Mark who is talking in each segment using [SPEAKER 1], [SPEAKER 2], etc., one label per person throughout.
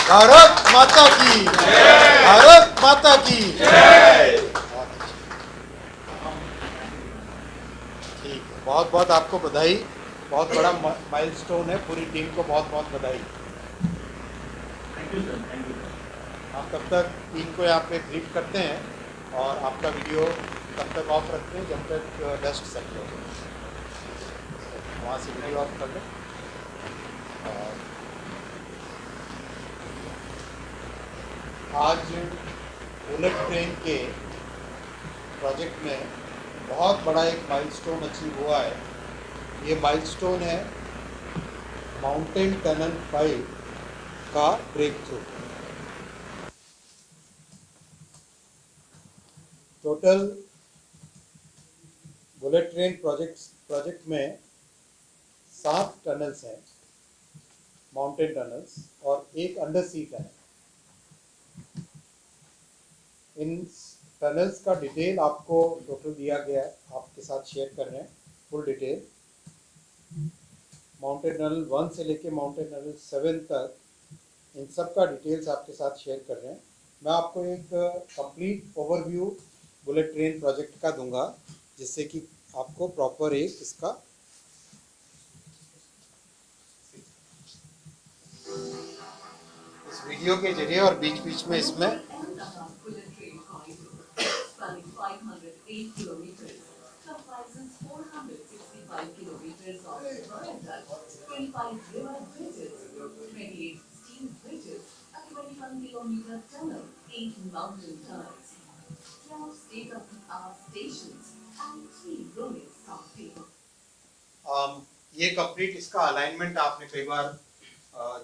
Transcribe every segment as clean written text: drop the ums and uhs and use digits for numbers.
[SPEAKER 1] भारत माता की भारत माता की ठीक है, बहुत बहुत आपको बधाई। बहुत बड़ा माइलस्टोन है, पूरी टीम को बहुत बहुत बधाई।
[SPEAKER 2] Thank you sir, thank you.
[SPEAKER 1] आप तब तक टीम को यहाँ पे ब्रीफ करते हैं और आपका वीडियो तब तक ऑफ रखते हैं जब तक डस्ट सेट हो। वहाँ से वीडियो ऑफ कर लें। और आज बुलेट ट्रेन के प्रोजेक्ट में बहुत बड़ा एक माइलस्टोन अचीव हुआ है। ये माइलस्टोन है माउंटेन टनल 5 का breakthrough. Total bullet train project में 7 टनल्स हैं, माउंटेन टनल्स, और एक अंडर सी टनल। इन टनल्स का डिटेल आपको टोटल दिया गया है, आपके साथ शेयर कर रहे हैं फुल डिटेल। माउंटेन टनल 1 से लेके माउंटेन टनल 7 तक इन सब का डिटेल्स आपके साथ शेयर कर रहे हैं। मैं आपको एक complete overview bullet train project का दूंगा, जिससे कि आपको प्रॉपर एक इसका इस वीडियो के जरिए और बीच बीच में इसमें ये कंप्लीट इसका अलाइनमेंट आपने कई बार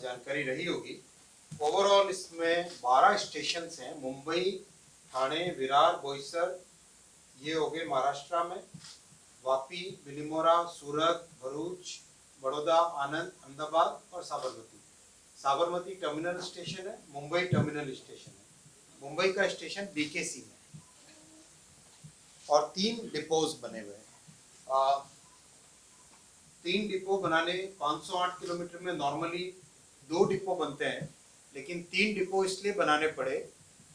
[SPEAKER 1] जानकारी रही होगी। ओवरऑल इसमें 12 स्टेशन हैं, मुंबई, ठाणे, विरार, बोईसर, ये हो गए महाराष्ट्र में, वापी, बिलिमोरा, सूरत, भरूच, बड़ौदा, आनंद, अहमदाबाद और साबरमती। साबरमती टर्मिनल स्टेशन है, मुंबई टर्मिनल स्टेशन है। मुंबई का स्टेशन बीकेसी में, और 3 डिपोज बने हुए हैं। 3 डिपो बनाने 508 किलोमीटर में नॉर्मली 2 डिपो बनते हैं, लेकिन 3 डिपो इसलिए बनाने पड़े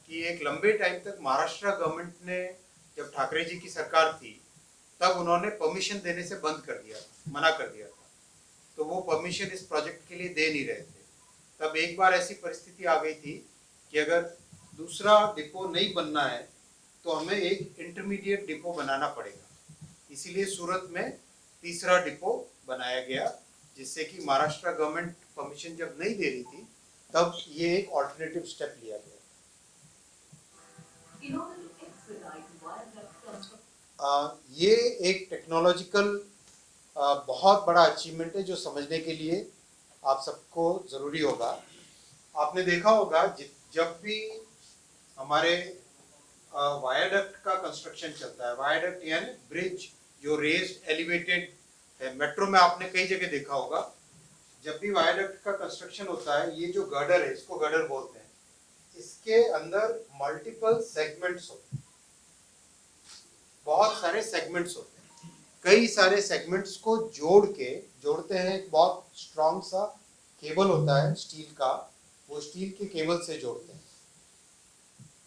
[SPEAKER 1] कि एक लंबे टाइम तक महाराष्ट्र गवर्नमेंट ने, जब ठाकरे जी की सरकार थी, तब उन्होंने परमिशन देने से बंद कर दिया, मना कर दिया था। तो वो परमिशन इस प्रोजेक्ट के लिए दे नहीं रहे थे। तब एक बार ऐसी परिस्थिति आ गई थी कि अगर दूसरा डिपो नहीं बनना है तो हमें एक इंटरमीडिएट डिपो बनाना पड़ेगा। इसीलिए सूरत में तीसरा डिपो बनाया गया, जिससे कि महाराष्ट्र गवर्नमेंट परमिशन जब नहीं दे रही थी तब ये एक ऑल्टरनेटिव स्टेप लिया गया। ये एक टेक्नोलॉजिकल बहुत बड़ा अचीवमेंट है, जो समझने के लिए आप सबको ज़रूरी होगा। आपने देखा होगा जब भी हमारे वायाडक्ट का कंस्ट्रक्शन चलता है, वायाडक्ट यानी ब्रिज जो रेज्ड एलिवेटेड है, मेट्रो में आपने कई जगह देखा होगा, जब भी वायाडक्ट का कंस्ट्रक्शन होता है, ये जो गर्डर है, इसको गर्डर बोलते हैं, इसके अंदर मल्टीपल सेगमेंट्स होते हैं, बहुत सारे सेगमेंट्स होते हैं। कई सारे सेगमेंट्स को जोड़ते हैं, एक बहुत स्ट्रॉन्ग सा केबल होता है स्टील का, वो स्टील के केबल से जोड़ते हैं।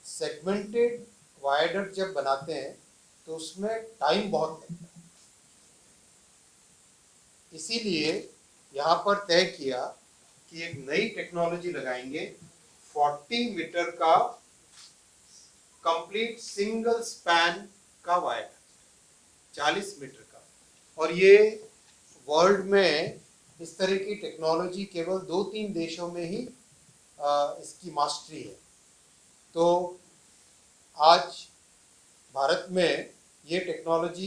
[SPEAKER 1] सेगमेंटेड वायरडक्ट जब बनाते हैं तो उसमें टाइम बहुत लगता है, इसीलिए यहाँ पर तय किया कि एक नई टेक्नोलॉजी लगाएंगे, 40 मीटर का कंप्लीट सिंगल स्पैन का वायर, 40 मीटर का। और ये वर्ल्ड में इस तरह की टेक्नोलॉजी केवल 2-3 देशों में ही इसकी मास्टरी है। तो आज भारत में ये टेक्नोलॉजी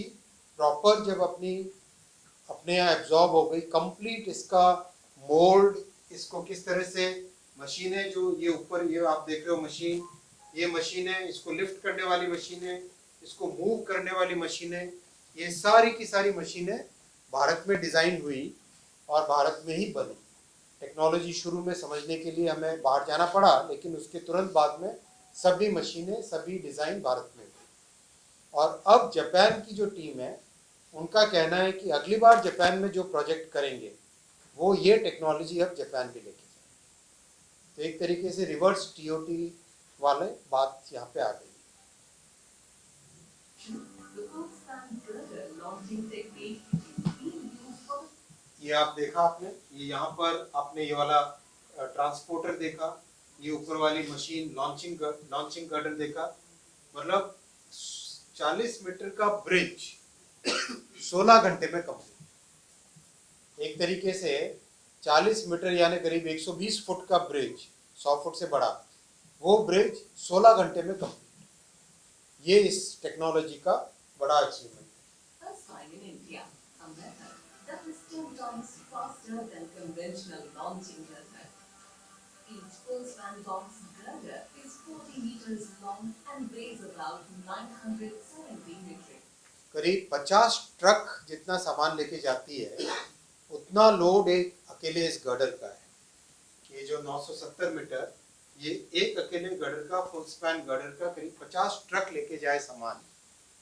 [SPEAKER 1] प्रॉपर जब अपने यहाँ एब्जॉर्ब हो गई, कंप्लीट इसका मोल्ड, इसको किस तरह से मशीनें, जो ये ऊपर ये आप देख रहे हो मशीन, ये मशीन है, इसको लिफ्ट करने वाली मशीन है, इसको मूव करने वाली मशीनें, ये सारी की सारी मशीनें भारत में डिज़ाइन हुई और भारत में ही बनी। टेक्नोलॉजी शुरू में समझने के लिए हमें बाहर जाना पड़ा, लेकिन उसके तुरंत बाद में सभी मशीनें, सभी डिज़ाइन भारत में हुई। और अब जापान की जो टीम है, उनका कहना है कि अगली बार जापान में जो प्रोजेक्ट करेंगे वो ये टेक्नोलॉजी अब जापान भी लेके जाएंगे। तो एक तरीके से रिवर्स टीओटी वाले बात यहाँ पे आ गई।
[SPEAKER 3] The full span girder launching technique is being used for
[SPEAKER 1] ये आप देखा आपने, ये यहाँ पर आपने ये वाला ट्रांसपोर्टर देखा, ये ऊपर वाली मशीन लॉन्चिंग गर्डर देखा, मतलब 40 मीटर का ब्रिज 16 घंटे में कंप्लीट। एक तरीके से 40 मीटर यानी करीब 120 फुट का ब्रिज, 100 फुट से बड़ा, वो ब्रिज 16 घंटे में कंप्लीट। ये इस टेक्नोलॉजी का बड़ा अचीवमेंट है।
[SPEAKER 3] first time in India, a method that is 2 times faster than conventional launching girder. Each full span box girder is 40 meters long and weighs about 970 metric.
[SPEAKER 1] करीब 50 ट्रक जितना सामान लेके जाती है, उतना लोड एक अकेले इस गर्डर का है। ये जो 970 मीटर, ये एक अकेले गर्डर का, फुल स्पैन गर्डर का करीब 50 ट्रक लेके जाए सामान,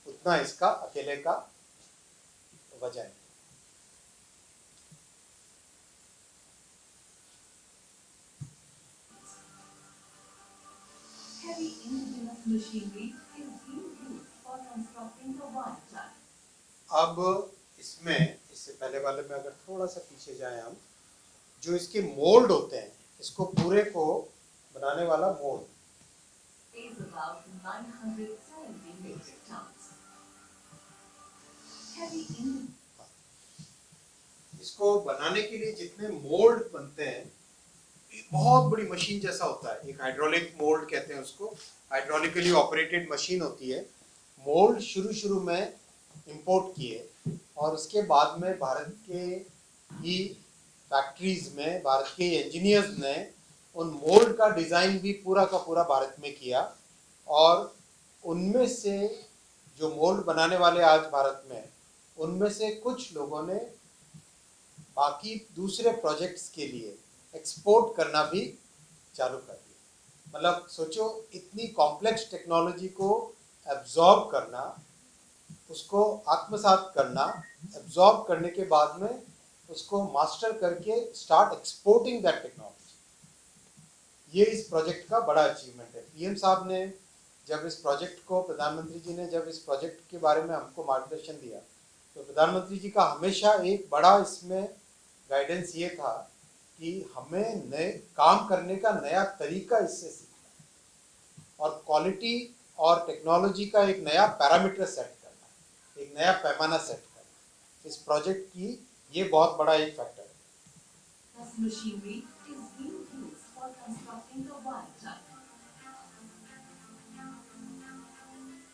[SPEAKER 1] उतना इसका अकेले का वजन है।
[SPEAKER 3] Heavy indigenous machinery is being used for constructing the wire truck.
[SPEAKER 1] अब इसमें, इससे पहले वाले में अगर थोड़ा सा पीछे जाए हम, जो इसके मोल्ड होते हैं, इसको पूरे को बनाने वाला mould
[SPEAKER 3] Weighs about 970 metric tons. Heavy indigenous
[SPEAKER 1] इसको बनाने के लिए जितने मोल्ड बनते हैं, एक बहुत बड़ी मशीन जैसा होता है, एक हाइड्रोलिक मोल्ड कहते हैं उसको, हाइड्रोलिकली ऑपरेटेड मशीन होती है। मोल्ड शुरू में इंपोर्ट किए और उसके बाद में भारत के ही फैक्ट्रीज में भारत के इंजीनियर्स ने उन मोल्ड का डिज़ाइन भी पूरा का पूरा भारत में किया, और उनमें से जो मोल्ड बनाने वाले आज भारत में, उनमें से कुछ लोगों ने बाकी दूसरे प्रोजेक्ट्स के लिए एक्सपोर्ट करना भी चालू कर दिया। मतलब सोचो, इतनी कॉम्प्लेक्स टेक्नोलॉजी को एब्जॉर्ब करना, उसको आत्मसात करना, एब्जॉर्ब करने के बाद में उसको मास्टर करके स्टार्ट एक्सपोर्टिंग दैट टेक्नोलॉजी, ये इस प्रोजेक्ट का बड़ा अचीवमेंट है। पीएम साहब ने जब इस प्रोजेक्ट को, प्रधानमंत्री जी ने जब इस प्रोजेक्ट के बारे में हमको मार्गदर्शन दिया, तो प्रधानमंत्री जी का हमेशा एक बड़ा इसमें गाइडेंस ये था कि हमें नए काम करने का नया तरीका इससे सीखना है, और क्वालिटी और टेक्नोलॉजी का एक नया पैरामीटर सेट करना है, एक नया पैमाना सेट करना है। इस प्रोजेक्ट की ये बहुत बड़ा एक फैक्टर है।
[SPEAKER 3] machinery is being used for constructing the wire truck.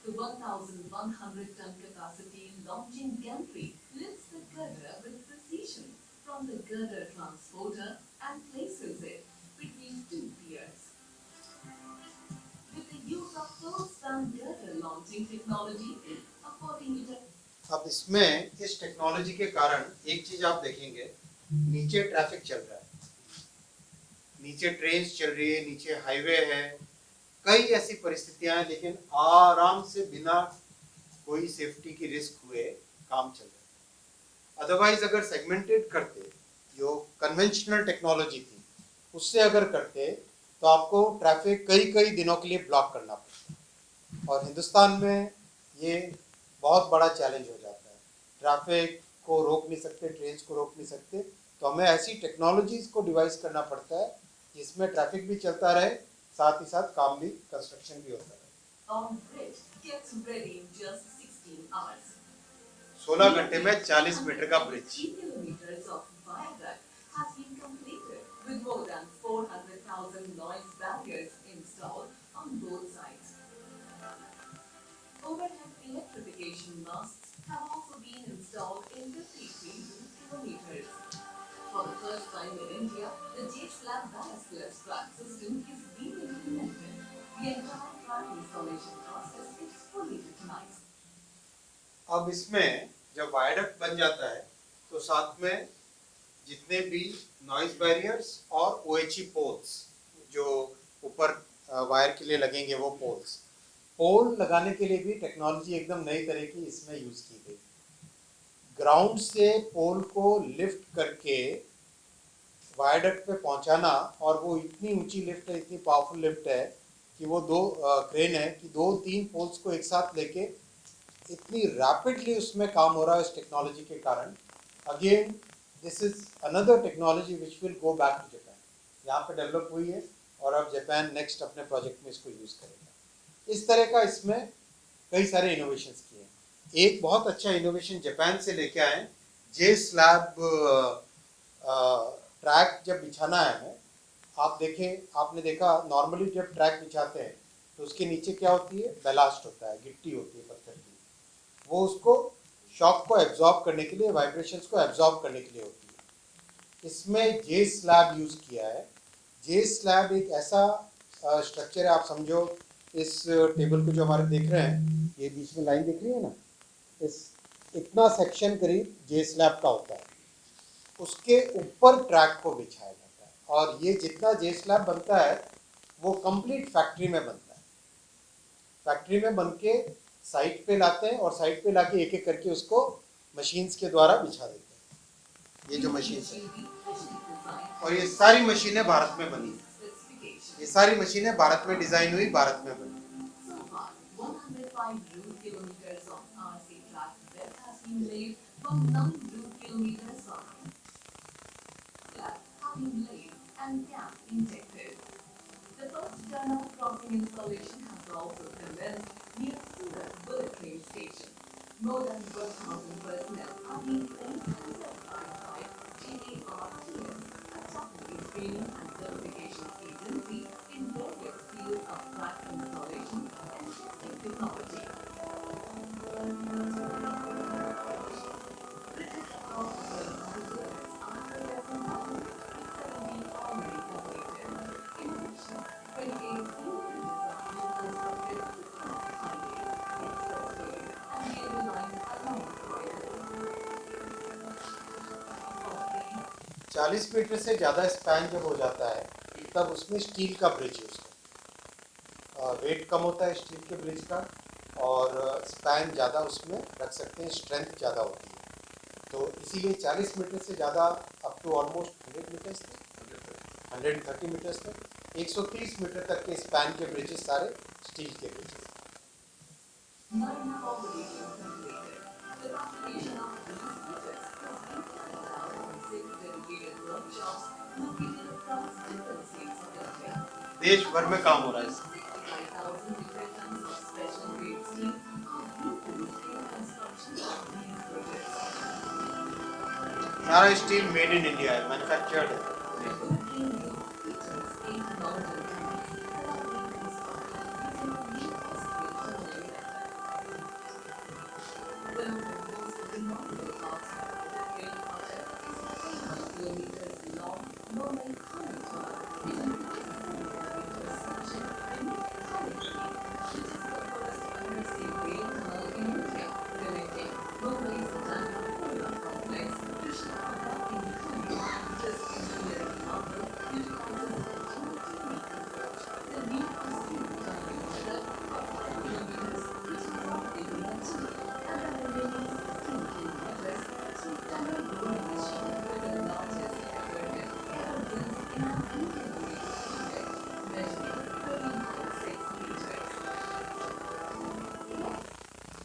[SPEAKER 3] The 1,100 ton capacity launching gantry lifts the girder with precision from the girder transporter and places it between 2 piers. With the use of full span girder launching technology, a 40 meter
[SPEAKER 1] अब इसमें इस technology के कारण एक चीज आप देखेंगे, नीचे ट्रैफिक चल रहा है, नीचे ट्रेन चल रही है, नीचे हाईवे है, कई ऐसी परिस्थितियां हैं, लेकिन आराम से बिना कोई सेफ्टी की रिस्क हुए काम चल रहा है। अदरवाइज अगर सेगमेंटेड करते, जो कन्वेंशनल टेक्नोलॉजी थी उससे अगर करते, तो आपको ट्रैफिक कई दिनों के लिए ब्लॉक करना पड़ता, और हिंदुस्तान में ये बहुत बड़ा चैलेंज हो जाता है। ट्रैफिक को रोक नहीं सकते, ट्रेन को रोक नहीं सकते, तो हमें ऐसी टेक्नोलॉजीज को डिवाइस करना पड़ता है जिसमें ट्रैफिक भी चलता रहे, साथ ही साथ काम भी, कंस्ट्रक्शन भी होता रहे।
[SPEAKER 3] on bridge gets ready in just 16 hours.
[SPEAKER 1] 16 घंटे में 40 मीटर का bridge.
[SPEAKER 3] 3 kilometers of viaduct has been completed with more than 400,000 noise barriers installed on both sides. Overhead electrification masts have also been installed in 53 kilometers. For the first time in India, the J-slab ballastless track system is being implemented. The entire track installation process is fully digitalized.
[SPEAKER 1] अब इसमें जब viaduct बन जाता है, तो साथ में जितने भी नॉइज बैरियर्स और OHE पोल्स जो ऊपर वायर के लिए लगेंगे, वो पोल लगाने के लिए भी टेक्नोलॉजी एकदम नई तरह की इसमें यूज की गई। ग्राउंड से पोल को लिफ्ट करके वायडक्ट पे पहुंचाना, और वो इतनी ऊंची लिफ्ट है, इतनी पावरफुल लिफ्ट है कि वो दो क्रेन है कि 2-3 पोल्स को एक साथ लेके इतनी रैपिडली उसमें काम हो रहा है इस टेक्नोलॉजी के कारण. Again this is another technology which will go back to Japan. यहाँ पे डेवलप हुई है और अब जापान नेक्स्ट अपने प्रोजेक्ट में इसको यूज़ करेगा. इस तरह का इसमें कई सारे इनोवेशंस किए हैं. एक बहुत अच्छा इनोवेशन जापान से लेके आए, जे स्लैब ट्रैक जब बिछाना है हमें, आप देखें, आपने देखा नॉर्मली जब ट्रैक बिछाते हैं तो उसके नीचे क्या होती है, बेलास्ट होता है, गिट्टी होती है पत्थर की. वो उसको शॉक को एब्जॉर्ब करने के लिए, वाइब्रेशंस को एब्जॉर्ब करने के लिए होती है. इसमें जे स्लैब यूज़ किया है. जे स्लैब एक ऐसा स्ट्रक्चर है, आप समझो इस टेबल को जो हमारे देख रहे हैं, ये बीच में लाइन दिख रही है ना, इस इतना सेक्शन करीब जे स्लैब का होता है. उसके ऊपर ट्रैक को बिछाया जाता है और ये जितना जे स्लैब बनता है वो कंप्लीट फैक्ट्री में बनता है. फैक्ट्री में बन के साइट पे लाते हैं और साइट पे लाके एक एक करके उसको मशीन्स के द्वारा बिछा देते हैं. ये जो मशीन है, और ये सारी मशीनें भारत में बनी है. ये सारी मशीनें भारत में डिजाइन हुई, भारत में बनी.
[SPEAKER 3] So far, 105 route kilometers of RC track that has been laid from 9 route kilometers on. Slab have been laid and gap injected. The first turnout crossing installation has also commenced near Surat Bullet Train Station. More than 1,000 personnel are being trained and certified by JARTS, a Japanese training and certification agency in various fields of track installation and testing technology. British officers and reservists are progressing rapidly, with 17 already completed. In addition, 28 new bridges are being constructed across highways, expressways, and railway lines along the corridor. Of these,
[SPEAKER 1] 40 metre से ज़्यादा span जब हो जाता है तब उसमें steel का bridge use करते हैं. वेट कम होता है स्टील के ब्रिज का और स्पैन ज़्यादा उसमें रख सकते हैं, स्ट्रेंथ ज़्यादा होती है. तो इसीलिए 40 मीटर से ज़्यादा अप टू ऑलमोस्ट 100 मीटर्स तक, 130 मीटर्स तक, 130 मीटर तक के स्पैन के ब्रिजेस सारे स्टील के bridges.
[SPEAKER 3] 9 have already been completed. The completion of these projects has been carried out in 6 dedicated workshops located across different states of India.
[SPEAKER 1] देश भर में काम हो रहा है.
[SPEAKER 3] 65,000 metric tons of special grade steel are being used in construction of these projects.
[SPEAKER 1] सारा steel made in India है, manufactured है.
[SPEAKER 3] The Bullet Train Loop features 8 mountain tunnels that are being constructed using a new costly tunneling method. One of the most remarkable parts of the Bullet Train project is the 300 kilometers long Norman Tunnel Tunnel, which includes a 7-kilometer section beneath Thailand, which is the first undersea rail tunnel in India, connecting Mumbai's Janakpura complex to Shahada in Thailand. This engineering marvel utilizes a geotechnique approach. The new assumed tunneling method of 5 kilometers, which is rapidly achieved, and the remaining 16 kilometers through tunnel boring machine with the largest ever built in an Indian rail project, measuring 13.6 meters.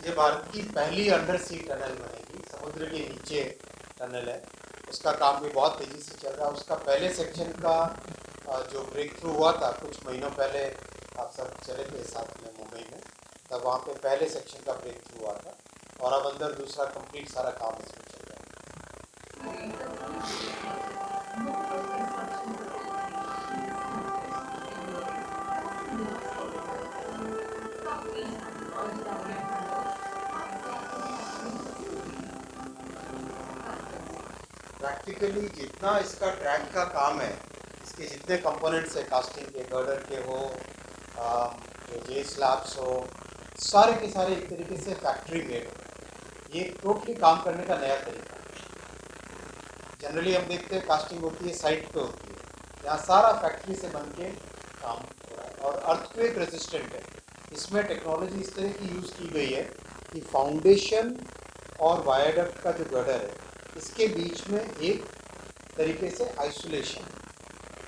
[SPEAKER 1] ये भारत की पहली under sea tunnel बनेगी, समुद्र के नीचे tunnel है. उसका काम भी बहुत तेज़ी से चल रहा है. उसका पहले सेक्शन का जो ब्रेक थ्रू हुआ था कुछ महीनों पहले, आप सब चले थे साथ में मुंबई में, तब वहाँ पे पहले सेक्शन का ब्रेक थ्रू हुआ था और अब अंदर दूसरा कंप्लीट सारा काम इसमें चल रहा है.
[SPEAKER 3] Today, the Bullet Train project, multiple construction facilities in the factories have already
[SPEAKER 1] practically जितना इसका ट्रैक का काम है, इसके जितने कंपोनेंट्स है, कास्टिंग के, गर्डर के हो, जो जे स्लैब्स हो, सारे के सारे एक तरीके से फैक्ट्री मेड हो. ये टोटली काम करने का नया तरीका है. जनरली हम देखते हैं कास्टिंग होती है साइट पे होती है, यहाँ सारा फैक्ट्री से बन के काम हो रहा है और अर्थक्वेक रेजिस्टेंट है. इसमें टेक्नोलॉजी इस तरह की यूज़ की गई है कि फाउंडेशन और वायरडक्ट का जो गर्डर है, इसके बीच में एक तरीके से आइसोलेशन,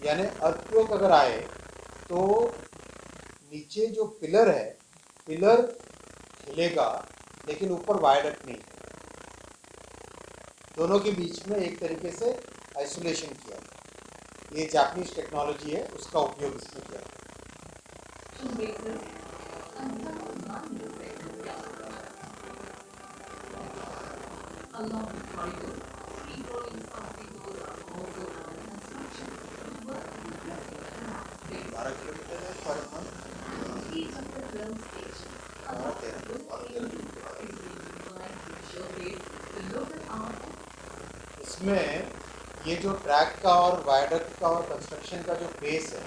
[SPEAKER 1] यानी अर्थक्वेक अगर आए तो नीचे जो पिलर है, पिलर हिलेगा लेकिन ऊपर वायडक्ट नहीं, दोनों के बीच में एक तरीके से आइसोलेशन किया। ये जापानीज टेक्नोलॉजी है, उसका उपयोग इसमें किया।
[SPEAKER 3] to make this another non-effective along the corridor, three rolling obstacles are also under construction to work with traffic
[SPEAKER 1] 12 kilometre है per month.
[SPEAKER 3] each of the film stations. Along with is being designed to showcase the local art and
[SPEAKER 1] इसमें ये जो track का और viaduct का और construction का जो पेस है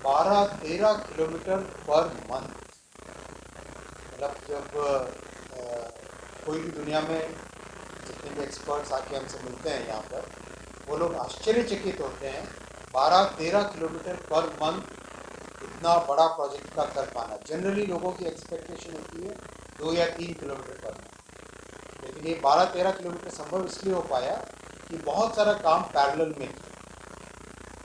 [SPEAKER 1] 12-13 किलोमीटर पर मंथ। मतलब जब कोई भी दुनिया में जितने भी एक्सपर्ट्स आके हमसे मिलते हैं यहाँ पर, वो लोग आश्चर्यचकित होते हैं 12-13 किलोमीटर पर मंथ इतना बड़ा प्रोजेक्ट का कर पाना। जनरली लोगों की एक्सपेक्टेशन होती है 2 या 3 किलोमीटर पर मंथ, लेकिन ये 12-13 किलोमीटर संभव इसलिए हो पाया कि बहुत सारा काम पैरेलल में किया।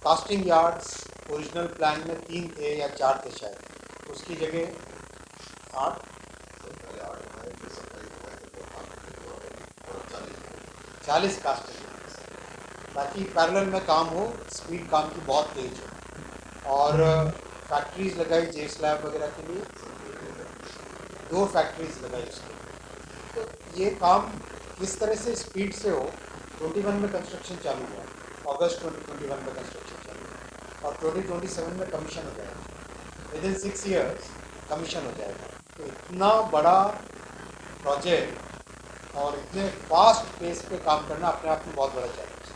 [SPEAKER 1] कास्टिंग यार्ड्स ओरिजिनल प्लान में 3 थे या 4 थे शायद, उसकी जगह 8 40 कास्टिंग यार्ड्स, ताकि पैरेलल में काम हो, स्पीड काम की बहुत तेज हो। और फैक्ट्रीज लगाई जे स्लैब वगैरह के लिए, 2 फैक्ट्रीज लगाई उसके लिए। तो ये काम किस तरह से स्पीड से हो, 21 में कंस्ट्रक्शन चालू हुआ, अगस्त 2021 में कंस्ट्रक्शन चालू हुआ और 2027 में कमीशन हो जाएगा। विदिन 6 ईयर्स कमीशन हो जाएगा। तो इतना बड़ा प्रोजेक्ट और इतने फास्ट पेस पे काम करना अपने आप में बहुत बड़ा चैलेंज है।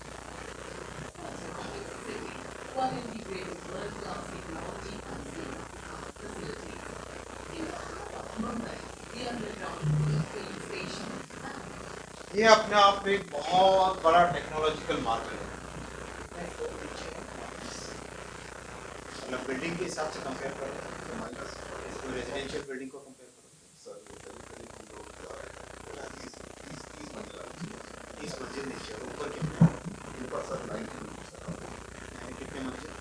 [SPEAKER 3] one integrated world-class technology and state-of-the-art facilities. In the heart of Mumbai, the underground filling station and
[SPEAKER 1] ये अपने आप में एक बहुत बड़ा टेक्नोलॉजिकल मार्कर है। मतलब बिल्डिंग के हिसाब से कंपेयर करें, इसको रेजिडेंशियल बिल्डिंग को कंपेयर करो, 30 मंजिल नीचे और ऊपर कितने मंजिल?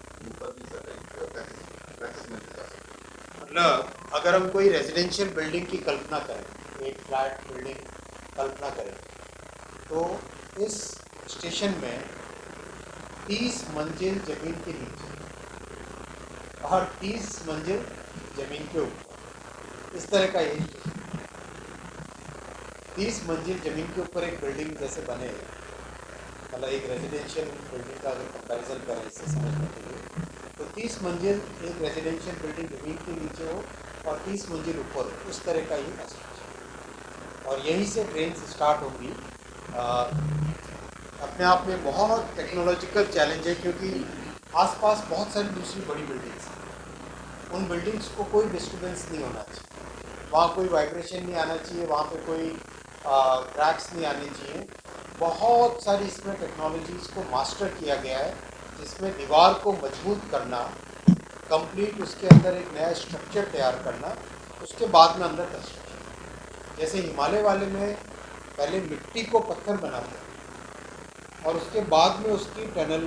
[SPEAKER 1] मतलब अगर हम कोई रेजिडेंशियल बिल्डिंग की कल्पना करें, एक फ्लैट बिल्डिंग कल्पना करें, तो इस स्टेशन में 30 मंजिल जमीन के नीचे और 30 मंजिल जमीन के ऊपर, इस तरह का ये स्टेशन। 30 मंजिल जमीन के ऊपर एक बिल्डिंग जैसे बने, मतलब एक रेजिडेंशियल बिल्डिंग का अगर कंपैरिजन करें इससे समझने के लिए, तो 30 मंजिल एक रेजिडेंशियल बिल्डिंग जमीन के नीचे हो और 30 मंजिल ऊपर हो, उस तरह का ये स्ट्रक्चर। और यहीं से ट्रेन स्टार्ट होगी। अपने आप में बहुत टेक्नोलॉजिकल चैलेंज है, क्योंकि आसपास बहुत सारी दूसरी बड़ी बिल्डिंग्स हैं। उन बिल्डिंग्स को कोई डिस्टर्बेंस नहीं होना चाहिए, वहाँ कोई वाइब्रेशन नहीं आना चाहिए, वहाँ पे कोई क्रैक्स नहीं आने चाहिए। बहुत सारी इसमें टेक्नोलॉजीज़ को मास्टर किया गया है, जिसमें दीवार को मजबूत करना, कंप्लीट उसके अंदर एक नया स्ट्रक्चर तैयार करना, उसके बाद में अंदर कंस्ट्रक्शन। जैसे हिमालय वाले में पहले मिट्टी को पत्थर बनाते हैं और उसके बाद में उसकी टनल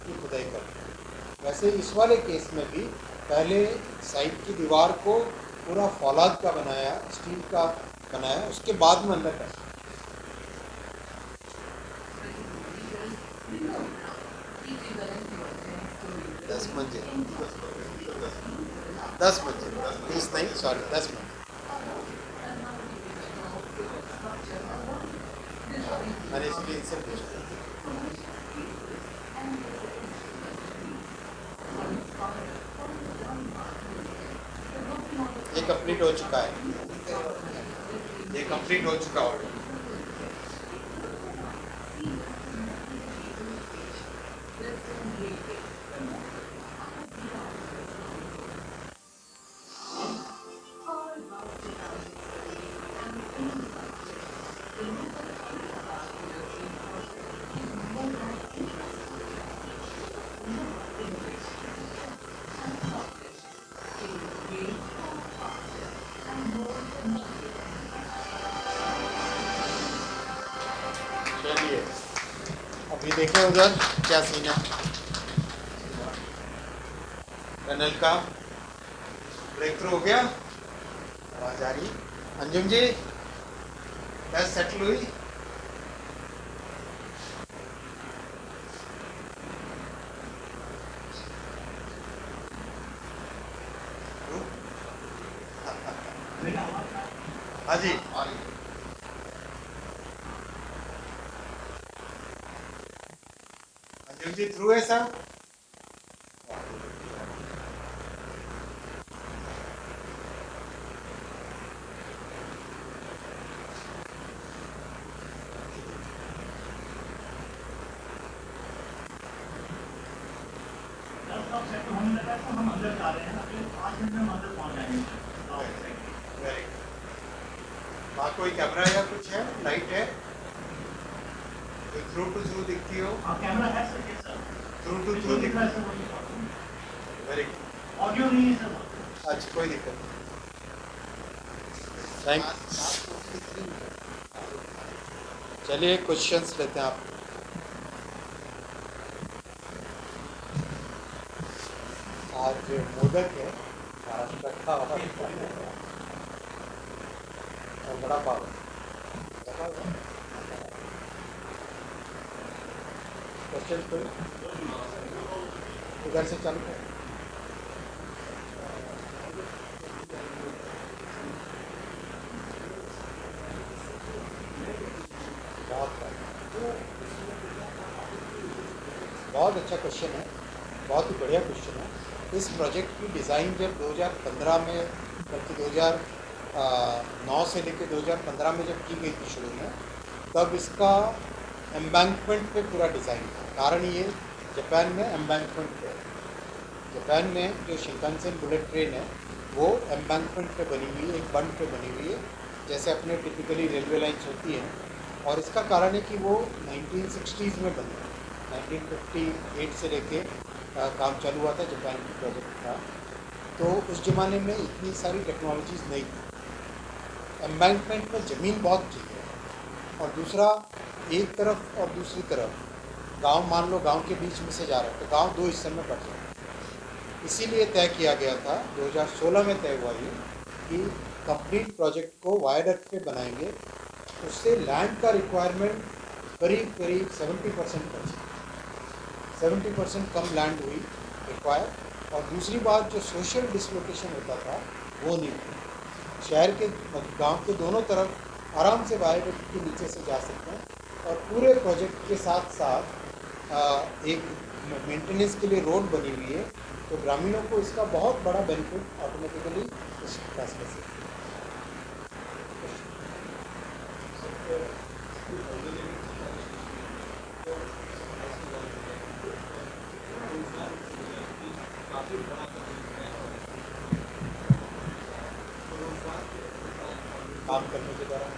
[SPEAKER 1] की खुदाई करते हैं, वैसे इस वाले केस में भी पहले साइड की दीवार को पूरा फौलाद का बनाया, स्टील का बनाया, उसके बाद में अंदर कंस्ट्रक्शन। 10 मंजिल, 10 मंजिल, 30 नहीं, सॉरी 10 मंजिल। मैंने इसलिए इनसे पूछा। ये कंप्लीट हो चुका है, ये कंप्लीट हो चुका है। चलिए अभी देखिए देखो उधर क्या सीन है, टनल का ब्रेक थ्रू हो गया, आवाज आ रही। अंजुम जी बस सेटल हुई। हाँ जी अंजुम जी थ्रू है सब।
[SPEAKER 2] सब सेट होने लगा तो हम अंदर जा रहे हैं, अगले 5 मिनट में हम अंदर पहुंच जाएंगे।
[SPEAKER 1] Very good. वहाँ कोई कैमरा या कुछ है, लाइट है जो थ्रू टू थ्रू दिखती हो?
[SPEAKER 2] हाँ कैमरा है सर, ये सर
[SPEAKER 1] थ्रू टू थ्रू
[SPEAKER 2] दिख रहा है
[SPEAKER 1] दिखती
[SPEAKER 2] सर, वही
[SPEAKER 1] है। Very good.
[SPEAKER 2] ऑडियो नहीं है सर।
[SPEAKER 1] अच्छा कोई दिक्कत नहीं। थैंक। चलिए क्वेश्चंस लेते हैं आप। आज मोदक है महाराष्ट्र का और बड़ा पाव। क्वेश्चन कोई इधर से चालू करें। बहुत अच्छा क्वेश्चन है, बहुत ही बढ़िया क्वेश्चन है। इस प्रोजेक्ट की डिज़ाइन जब 2015 में, बल्कि 2009 से लेकर 2015 में जब की गई थी शुरू में, तब इसका एम्बैंकमेंट पे पूरा डिज़ाइन था। कारण ये जापान में एम्बैंकमेंट पे, जापान में जो शिंकानसेन बुलेट ट्रेन है वो एम्बैंकमेंट पे बनी हुई है, एक बंद पे बनी हुई है, जैसे अपने टिपिकली रेलवे लाइन्स होती हैं। और इसका कारण है कि वो 1960s में बनी, 1958 से लेके काम चालू हुआ था, जापान की प्रोजेक्ट था। तो उस ज़माने में इतनी सारी टेक्नोलॉजीज़ नहीं थी। एम्बैंकमेंट में ज़मीन बहुत ठीक है, और दूसरा एक तरफ और दूसरी तरफ गांव, मान लो गांव के बीच में से जा रहा है तो गांव दो हिस्से में बढ़ जाए। इसीलिए तय किया गया था, 2016 में तय हुआ ये कि कंप्लीट प्रोजेक्ट को वायडक्ट पे बनाएंगे। उससे लैंड का रिक्वायरमेंट करीब करीब 70% बची, 70% कम लैंड हुई रिक्वायर। और दूसरी बात, जो सोशल डिसलोकेशन होता था वो नहीं हुआ। शहर के गांव के दोनों तरफ आराम से वायडक्ट के नीचे से जा सकते हैं। और पूरे प्रोजेक्ट के साथ साथ एक मेंटेनेंस के लिए रोड बनी हुई है, तो ग्रामीणों को इसका बहुत बड़ा बेनिफिट ऑटोमेटिकली इस फैसले से। काम करने के दौरान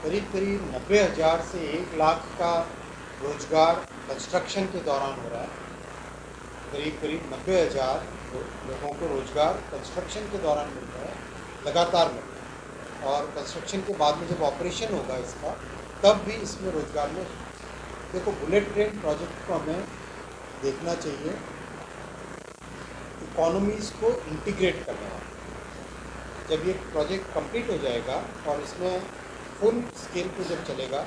[SPEAKER 1] करीब करीब 90,000 से 1 लाख का रोजगार कंस्ट्रक्शन के दौरान हो रहा है। करीब करीब 90,000 लोगों को रोजगार कंस्ट्रक्शन के दौरान मिल रहा है, लगातार मिल रहा है। और कंस्ट्रक्शन के बाद में जब ऑपरेशन होगा इसका, तब भी इसमें रोजगार में। देखो, बुलेट ट्रेन प्रोजेक्ट को हमें देखना चाहिए इकोनॉमीज़ को इंटीग्रेट करने वाला। जब ये प्रोजेक्ट कंप्लीट हो जाएगा और इसमें फुल स्केल पे जब चलेगा,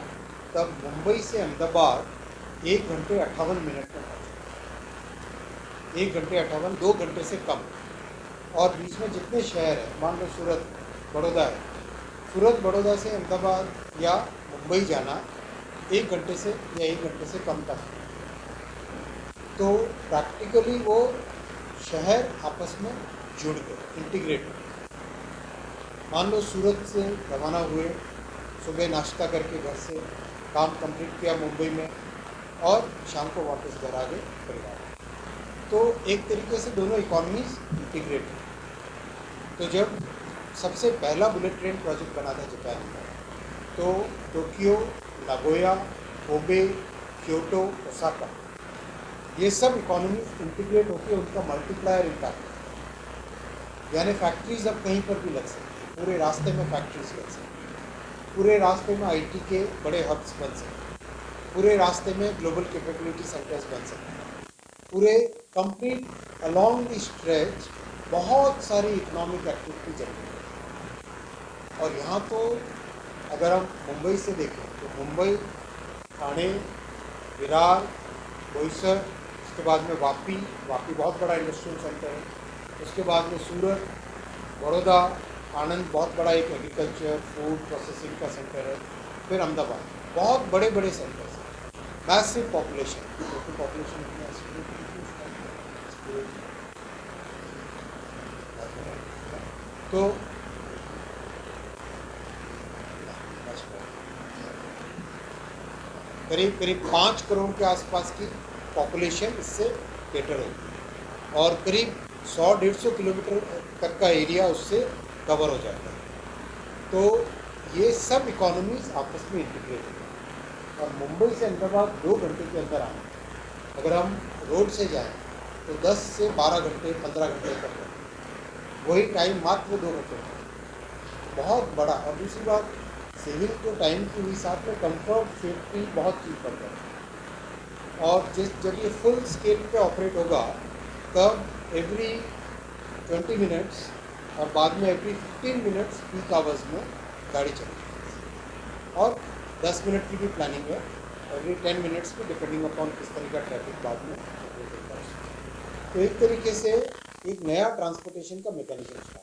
[SPEAKER 1] तब मुंबई से अहमदाबाद 1 घंटे 58 मिनट में पहुँचेगा। 1 घंटे 58, 2 घंटे से कम। और बीच में जितने शहर हैं, मान लो सूरत बड़ौदा है, सूरत बड़ौदा से अहमदाबाद या मुंबई जाना 1 घंटे से या 1 घंटे से कम तक। तो प्रैक्टिकली वो शहर आपस में जुड़ गए, इंटीग्रेट हो। मान लो सूरत से रवाना हुए, सुबह नाश्ता करके घर से काम कंप्लीट किया मुंबई में, और शाम को वापस घर आ गए परिवार। तो एक तरीके से दोनों इकोनॉमीज इंटीग्रेट हैं। तो जब सबसे पहला बुलेट ट्रेन प्रोजेक्ट बना था जापान में, तो Tokyo, Nagoya, Kobe, Kyoto, Osaka, ये सब इकोनॉमीज इंटीग्रेट होकर उनका मल्टीप्लायर इम्पैक्ट, यानी फैक्ट्रीज अब कहीं पर भी लग सकती है, पूरे रास्ते में फैक्ट्रीज लग सकती है। पूरे रास्ते में आईटी के बड़े हब्स बन सकते हैं, पूरे रास्ते में ग्लोबल कैपेबिलिटी सेंटर्स बन सकते हैं, पूरे कंप्लीट अलोंग द स्ट्रेच बहुत सारी इकोनॉमिक एक्टिविटी चल रही है। और यहाँ तो अगर हम मुंबई से देखें तो मुंबई, ठाणे, विरार, बोईसर, उसके बाद में वापी बहुत बड़ा इंडस्ट्रियल सेंटर है, उसके बाद में सूरत, बड़ौदा, आनंद बहुत बड़ा एक एग्रीकल्चर फूड प्रोसेसिंग का सेंटर है, फिर अहमदाबाद, बहुत बड़े बड़े सेंटर्स हैं, मैसिव पॉपुलेशन, टोटल पॉपुलेशन तो करीब करीब 5 करोड़ के आसपास की पॉपुलेशन इससे कैटर होती है और करीब 100-150 किलोमीटर तक का एरिया उससे कवर हो जाता है। तो ये सब इकोनॉमीज आपस में इंटीग्रेट है और मुंबई से अहमदाबाद 2 घंटे के अंदर आना, अगर हम रोड से जाएं तो 10 से 12 घंटे 15 घंटे तक है, वही टाइम मात्र 2 घंटे में, बहुत बड़ा। और दूसरी बात, सेविंग तो टाइम की हुई, साथ में कंफर्ट सेफ्टी बहुत चीज़ पड़ जाए। और जब ये फुल स्केल पे ऑपरेट होगा तब एवरी 20 मिनट्स और बाद में एवरी 15 मिनट्स पीक आवर्स में गाड़ी चलेगी और 10 मिनट की भी प्लानिंग है, एवरी 10 मिनट्स की, डिपेंडिंग अपॉन किस तरह का ट्रैफिक बाद में ऑपरेट होता है। तो एक तरीके से एक नया ट्रांसपोर्टेशन का मैकेनिज्म स्टार्ट